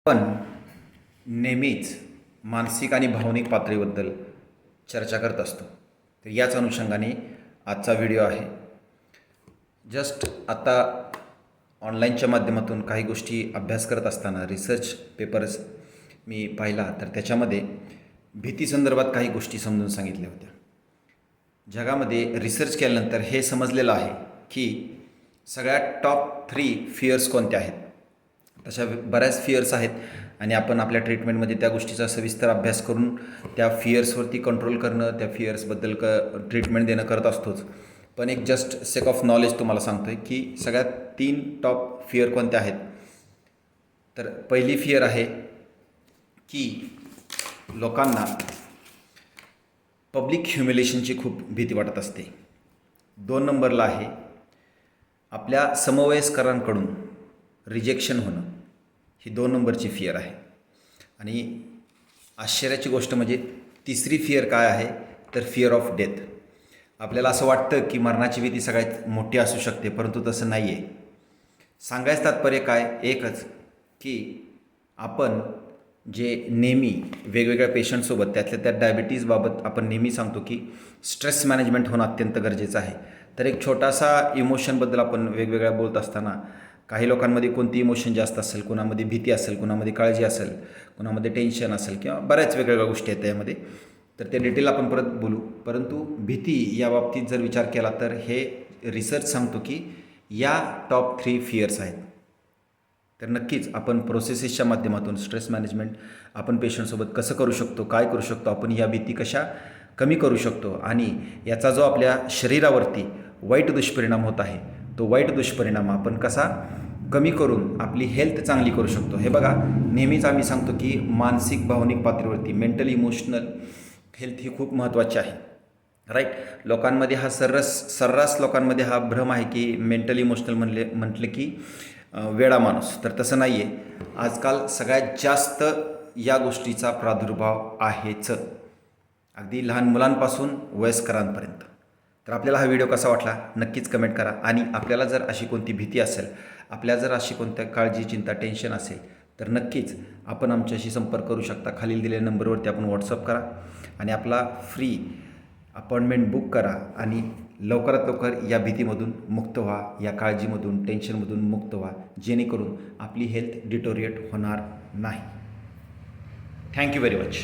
पण नेहमीच मानसिक आणि भावनिक पातळीबद्दल चर्चा करत असतो. तर याच अनुषंगाने आजचा व्हिडिओ आहे. जस्ट आता ऑनलाईनच्या माध्यमातून काही गोष्टी अभ्यास करत असताना रिसर्च पेपर्स मी पाहिला, तर त्याच्यामध्ये भीतीसंदर्भात काही गोष्टी समजून सांगितल्या होत्या. जगामध्ये रिसर्च केल्यानंतर हे समजलेलं आहे की सगळ्यात टॉप 3 फिअर्स कोणत्या आहेत. तशा बऱ्याच फिअर्स आहेत आणि आपण आपल्या ट्रीटमेंटमध्ये त्या गोष्टीचा सविस्तर अभ्यास करून त्या फिअर्सवरती कंट्रोल करणं, त्या फिअर्सबद्दल ट्रीटमेंट देणं करत असतोच. पण एक जस्ट सेक ऑफ नॉलेज तुम्हाला सांगतो आहे की सगळ्यात 3 टॉप फिअर कोणत्या आहेत. तर पहिली फिअर आहे की लोकांना पब्लिक ह्युमिलेशनची खूप भीती वाटत असते. 2 नंबरला आहे आपल्या समवयस्करांकडून रिजेक्शन होणं. ही 2 नंबरची फिअर आहे. आणि आश्चर्याची गोष्ट म्हणजे तिसरी फिअर काय आहे, तर फिअर ऑफ डेथ. आपल्याला असं वाटतं की मरणाची भीती सगळ्यात मोठी असू शकते, परंतु तसं नाही आहे. सांगायचं तात्पर्य काय, एकच की आपण जे नेहमी वेगवेगळ्या पेशंटसोबत त्यातल्या त्या डायबिटीजबाबत आपण नेहमी सांगतो की स्ट्रेस मॅनेजमेंट होणं अत्यंत गरजेचं आहे. तर एक छोटासा इमोशनबद्दल आपण वेगवेगळ्या बोलत असताना काही लोकांमध्ये कोणती इमोशन जास्त असेल, कुणामध्ये भीती असेल, कुणामध्ये काळजी असेल, कुणामध्ये टेन्शन असेल किंवा बऱ्याच वेगवेगळ्या गोष्टी आहेत त्यामध्ये. तर ते डिटेल आपण परत बोलू. परंतु भीती या बाबतीत जर विचार केला तर हे रिसर्च सांगतो की या टॉप 3 फिअर्स आहेत. तर नक्कीच आपण प्रोसेसेसच्या माध्यमातून स्ट्रेस मॅनेजमेंट आपण पेशंटसोबत कसं करू शकतो, काय करू शकतो, आपण या भीती कशा कमी करू शकतो आणि याचा जो आपल्या शरीरावरती वाईट दुष्परिणाम होत आहे, तो वाईट दुष्परिणाम आपण कसा कमी करून आपली हेल्थ चांगली करू शकतो. हे बघा, नेहमीच आम्ही सांगतो की मानसिक भावनिक पातळीवरती मेंटल इमोशनल हेल्थ ही खूप महत्त्वाची आहे. राईट. लोकांमध्ये हा सर्रास लोकांमध्ये हा भ्रम आहे की मेंटल इमोशनल म्हटलं की वेडा माणूस. तर तसं नाही आहे. आजकाल सगळ्यात जास्त या गोष्टीचा प्रादुर्भाव आहेच, अगदी लहान मुलांपासून वयस्करांपर्यंत. तर आपल्याला हा व्हिडिओ कसा वाटला नक्कीच कमेंट करा. आणि आपल्याला जर अशी कोणती भीती असेल, आपल्या जर अशी कोणत्या काळजी, चिंता, टेन्शन असेल, तर नक्कीच आपण आमच्याशी संपर्क करू शकता. खालील दिलेल्या नंबरवरती आपण व्हॉट्सअप करा आणि आपला फ्री अपॉइंटमेंट बुक करा आणि लवकरात लवकर या भीतीमधून मुक्त व्हा, या काळजीमधून, टेन्शनमधून मुक्त व्हा, जेणेकरून आपली हेल्थ डिटोरिएट होणार नाही. Thank you very much.